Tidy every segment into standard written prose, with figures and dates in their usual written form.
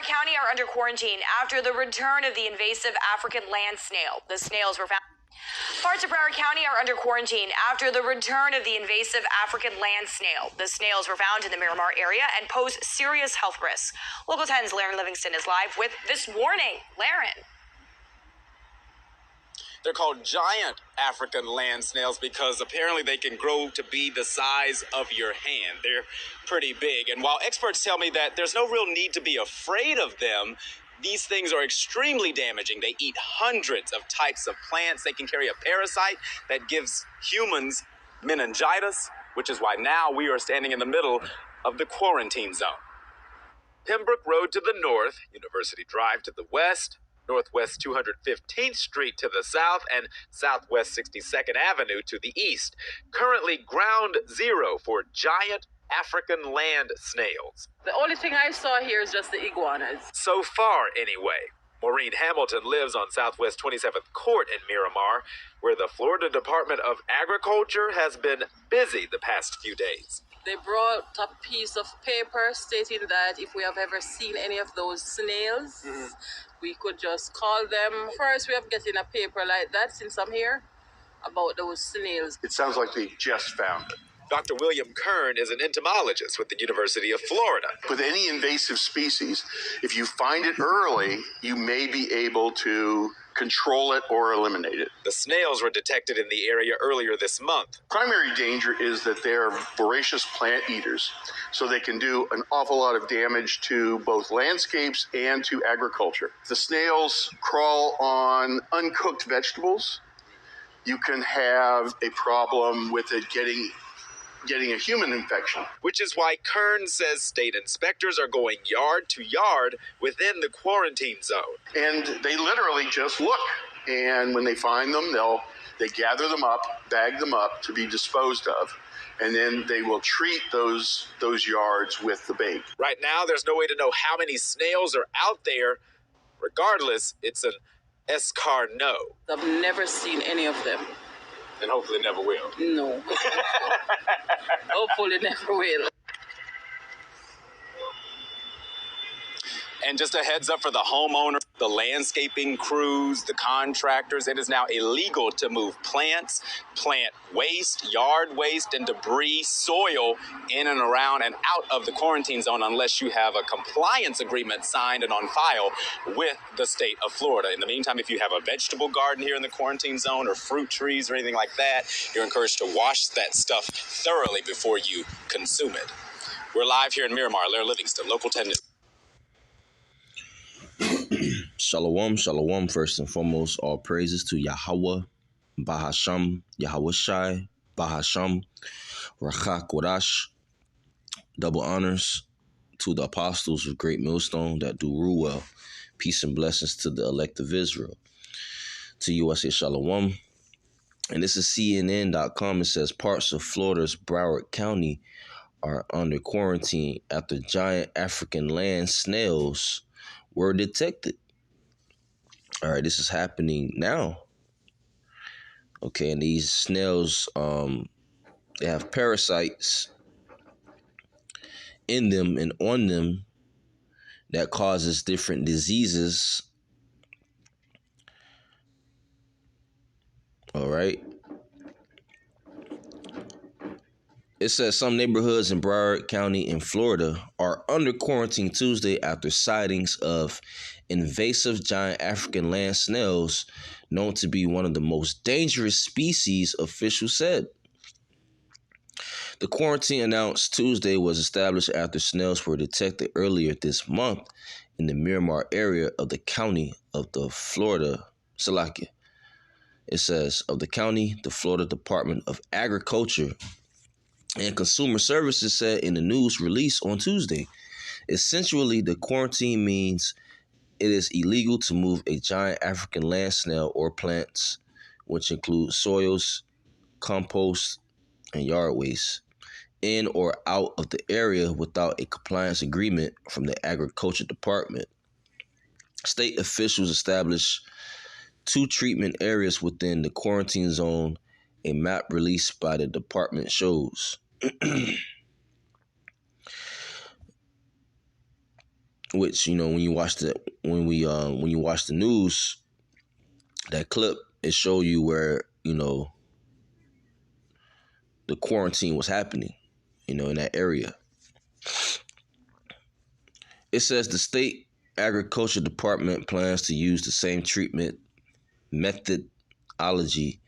County are under quarantine after the return of the invasive African land snail. The snails were found. Parts of Broward County are under quarantine after the return of the invasive African land snail. The snails were found in the Miramar area and pose serious health risks. Local 10's Laren Livingston is live with this warning. Laren. They're called giant African land snails because apparently they can grow to be the size of your hand. They're pretty big. And while experts tell me that there's no real need to be afraid of them, these things are extremely damaging. They eat hundreds of types of plants. They can carry a parasite that gives humans meningitis, which is why now we are standing in the middle of the quarantine zone. Pembroke Road to the north, University Drive to the west, Northwest 215th Street to the south, and Southwest 62nd Avenue to the east. Currently ground zero for giant African land snails. The only thing I saw here is just the iguanas. So far, anyway. Maureen Hamilton lives on Southwest 27th Court in Miramar, where the Florida Department of Agriculture has been busy the past few days. They brought a piece of paper stating that if we have ever seen any of those snails, we could just call them. First, we have getting a paper like that since I'm here about those snails. It sounds like they just found it. Dr. William Kern is an entomologist with the University of Florida. With any invasive species, if you find it early, you may be able to control it or eliminate it. The snails were detected in the area earlier this month. Primary danger is that they're voracious plant eaters, so they can do an awful lot of damage to both landscapes and to agriculture. The snails crawl on uncooked vegetables. You can have a problem with it getting a human infection. Which is why Kern says state inspectors are going yard to yard within the quarantine zone. And they literally just look. And when they find them, they gather them up, bag them up to be disposed of. And then they will treat those yards with the bait. Right now, there's no way to know how many snails are out there. Regardless, it's an escargot. I've never seen any of them. And hopefully never will. No. Hopefully never will. And just a heads up for the homeowners, the landscaping crews, the contractors, it is now illegal to move plants, plant waste, yard waste, and debris, soil in and around and out of the quarantine zone unless you have a compliance agreement signed and on file with the state of Florida. In the meantime, if you have a vegetable garden here in the quarantine zone or fruit trees or anything like that, you're encouraged to wash that stuff thoroughly before you consume it. We're live here in Miramar. Larry Livingston, Local 10 News. Shalom, shalom. First and foremost, all praises to Yahweh, Bahasham, Yahweh Shai, Bahasham, Rachak Wadash. Double honors to the apostles of Great Millstone that do rule well. Peace and blessings to the elect of Israel. To you, I say shalom. And this is CNN.com. It says parts of Florida's Broward County are under quarantine after giant African land snails were detected. All right, this is happening now. Okay, and these snails, they have parasites in them and on them that causes different diseases. All right. It says some neighborhoods in Broward County in Florida are under quarantine Tuesday after sightings of invasive giant African land snails known to be one of the most dangerous species, officials said. The quarantine announced Tuesday was established after snails were detected earlier this month in the Miramar area of the county of the Florida, Salakia. It says, of the county, the Florida Department of Agriculture and Consumer Services said in the news release on Tuesday. Essentially, the quarantine means it is illegal to move a giant African land snail or plants, which include soils, compost, and yard waste, in or out of the area without a compliance agreement from the Agriculture Department. State officials established 2 treatment areas within the quarantine zone, a map released by the department shows. which when you watch the news, that clip, it showed you where the quarantine was happening, in that area. It says the state agriculture department plans to use the same treatment methodology,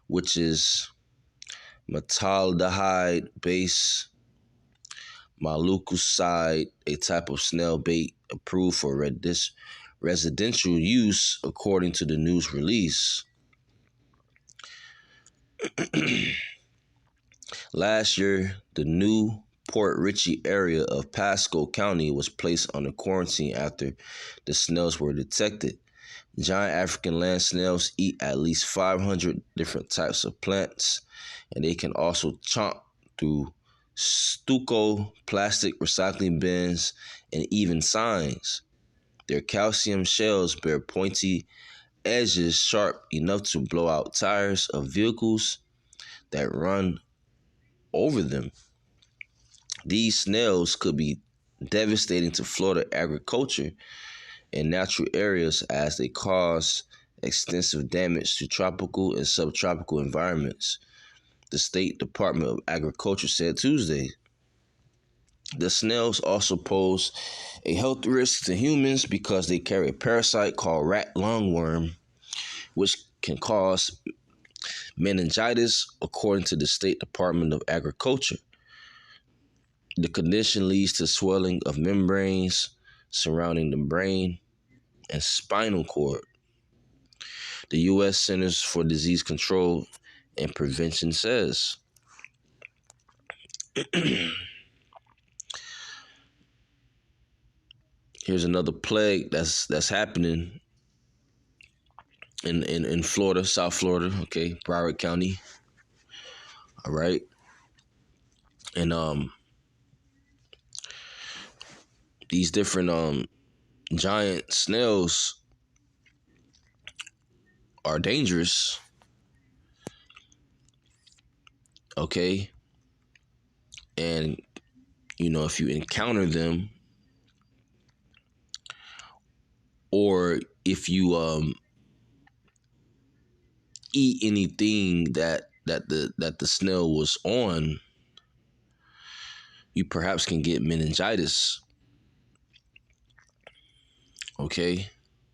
which is metaldehyde base malucoside, a type of snail bait approved for residential use, according to the news release. Last year, the new Port Richey area of Pasco County was placed under quarantine after the snails were detected. Giant African land snails eat at least 500 different types of plants, and they can also chomp through stucco, plastic recycling bins, and even signs. Their calcium shells bear pointy edges sharp enough to blow out tires of vehicles that run over them. These snails could be devastating to Florida agriculture and natural areas as they cause extensive damage to tropical and subtropical environments, the State Department of Agriculture said Tuesday. The snails also pose a health risk to humans because they carry a parasite called rat lungworm, which can cause meningitis, according to the State Department of Agriculture. The condition leads to swelling of membranes surrounding the brain and spinal cord. The U.S. Centers for Disease Control and Prevention says. Here's another plague that's happening in Florida, South Florida, okay, Broward County. All right. And these different giant snails are dangerous. Okay. And if you encounter them, or if you eat anything that the snail was on, you perhaps can get meningitis. Okay,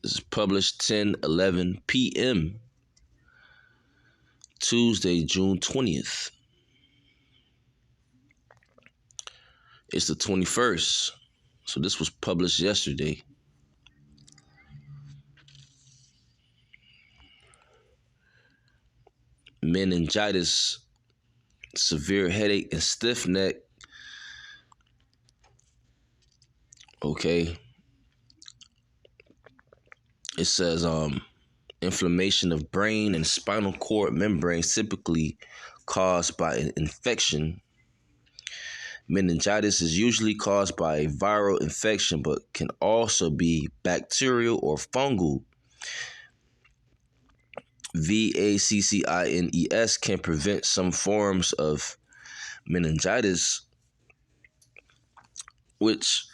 this is published 10:11 p.m. Tuesday, June 20th. It's the 21st, so this was published yesterday. Meningitis, severe headache, and stiff neck. Okay. It says inflammation of brain and spinal cord membranes, typically caused by an infection. Meningitis is usually caused by a viral infection, but can also be bacterial or fungal. VACCINES can prevent some forms of meningitis, which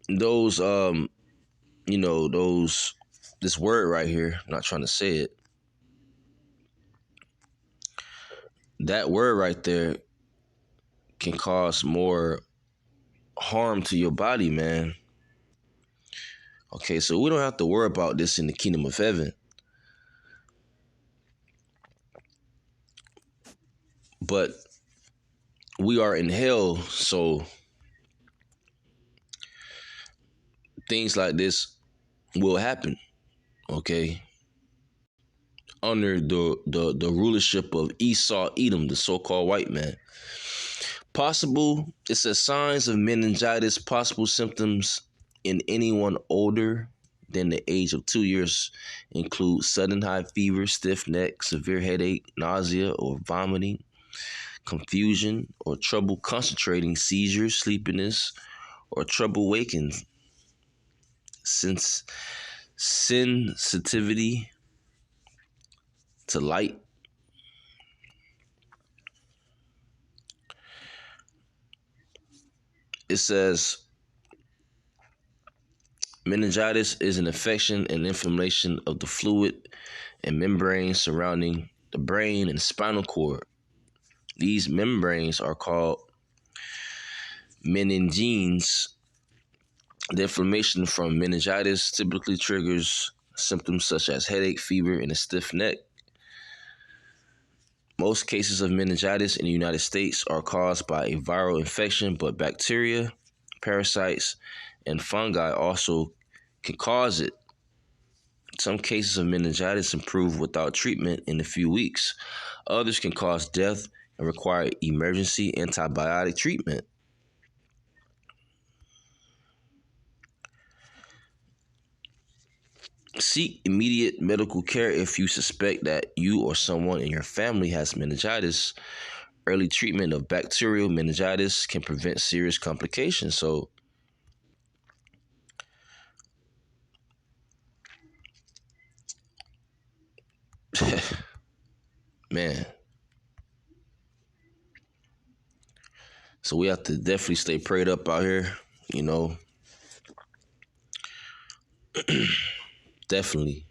those this word right here, I'm not trying to say it. That word right there can cause more harm to your body, man. Okay, so we don't have to worry about this in the kingdom of heaven. But we are in hell, so things like this will happen, okay? Under the rulership of Esau Edom, the so-called white man. It says signs of meningitis, possible symptoms in anyone older than the age of 2 years include sudden high fever, stiff neck, severe headache, nausea or vomiting, confusion or trouble concentrating, seizures, sleepiness, or trouble waking, sensitivity to light. It says Meningitis is an infection and inflammation of the fluid and membranes surrounding the brain and spinal cord. These membranes are called meningenes. The inflammation from meningitis typically triggers symptoms such as headache, fever, and a stiff neck. Most cases of meningitis in the United States are caused by a viral infection, but bacteria, parasites, and fungi also can cause it. Some cases of meningitis improve without treatment in a few weeks. Others can cause death and require emergency antibiotic treatment. Seek immediate medical care if you suspect that you or someone in your family has meningitis. Early treatment of bacterial meningitis can prevent serious complications. So, man. So we have to definitely stay prayed up out here, you know. Definitely.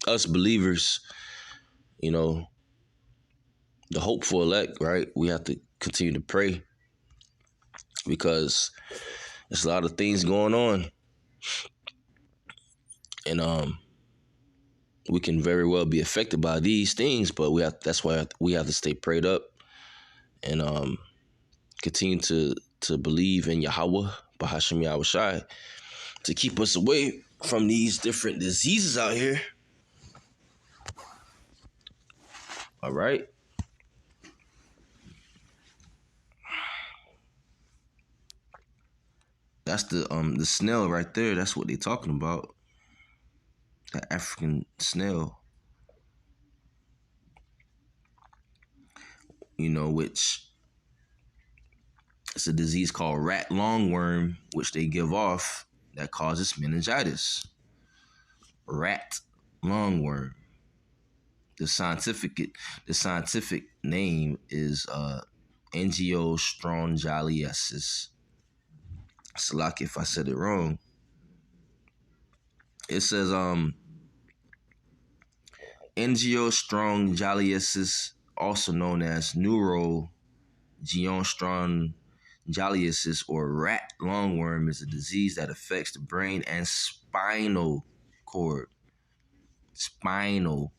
Us believers, you know, the hopeful elect, right? We have to continue to pray because there's a lot of things going on. And we can very well be affected by these things, but that's why we have to stay prayed up and continue to believe in Yahweh, Bahasham Yahushai, to keep us away from these different diseases out here. All right. That's the snail right there. That's what they're talking about. The African snail. You know, which it's a disease called rat lungworm, which they give off that causes meningitis. Rat lungworm. The scientific name is Angiostrongialiasis. Salaki if I said it wrong. It says Angiostrongialiasis, also known as neurogeostrongialiasis or rat lungworm, is a disease that affects the brain and spinal cord. Spinal.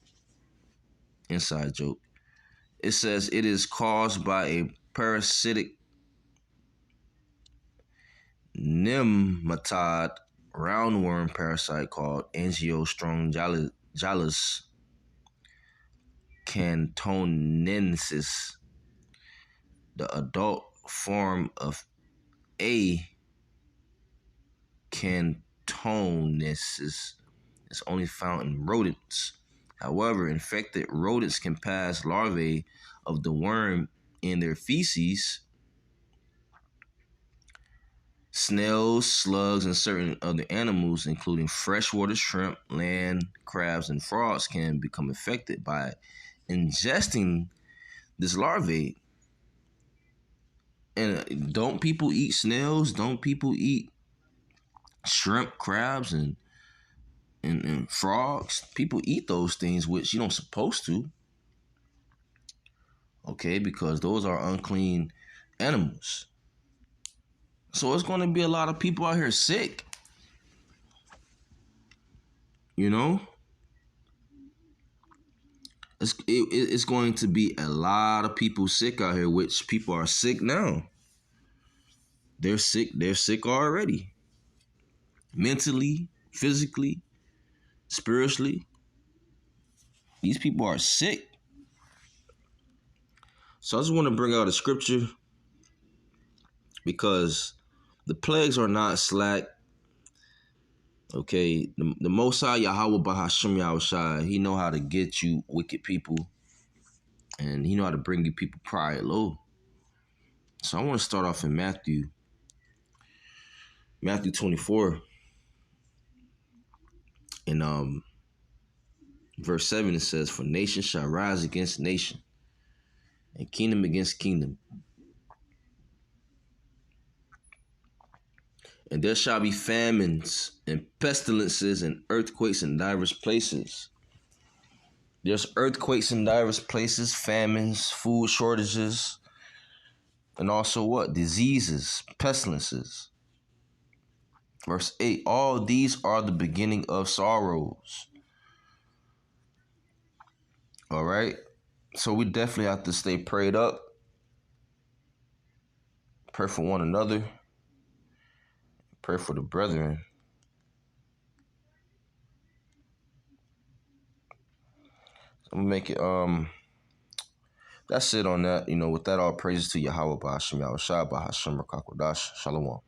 Inside joke. It says it is caused by a parasitic nematode roundworm parasite called Angiostrongialis cantonensis. The adult form of A. cantonensis is only found in rodents. However, infected rodents can pass larvae of the worm in their feces. Snails, slugs, and certain other animals, including freshwater shrimp, land crabs, and frogs, can become affected by ingesting this larvae. And don't people eat snails? Don't people eat shrimp, crabs, and frogs? People eat those things, which you don't supposed to. Okay, because those are unclean animals. So it's going to be a lot of people out here sick. You know? It's going to be a lot of people sick out here, which people are sick now. They're sick already. Mentally, physically, spiritually. These people are sick. So I just want to bring out a scripture because the plagues are not slack. Okay, the Most High Yahweh Bahasham Yahushai, he know how to get you wicked people, and he know how to bring you people pride low. So I want to start off in Matthew 24, and verse 7 it says, "For nation shall rise against nation, and kingdom against kingdom, And there shall be famines and pestilences and earthquakes in diverse places. There's earthquakes in diverse places, famines, food shortages, and also what? Diseases, pestilences. Verse 8, all these are the beginning of sorrows. All right? So we definitely have to stay prayed up. Pray for one another. Pray for the brethren. I'm gonna make it that's it on that. With that, all praises to Yahweh Ba'ashem Yahushua Ba'ashem Rakakwadash. Shalom.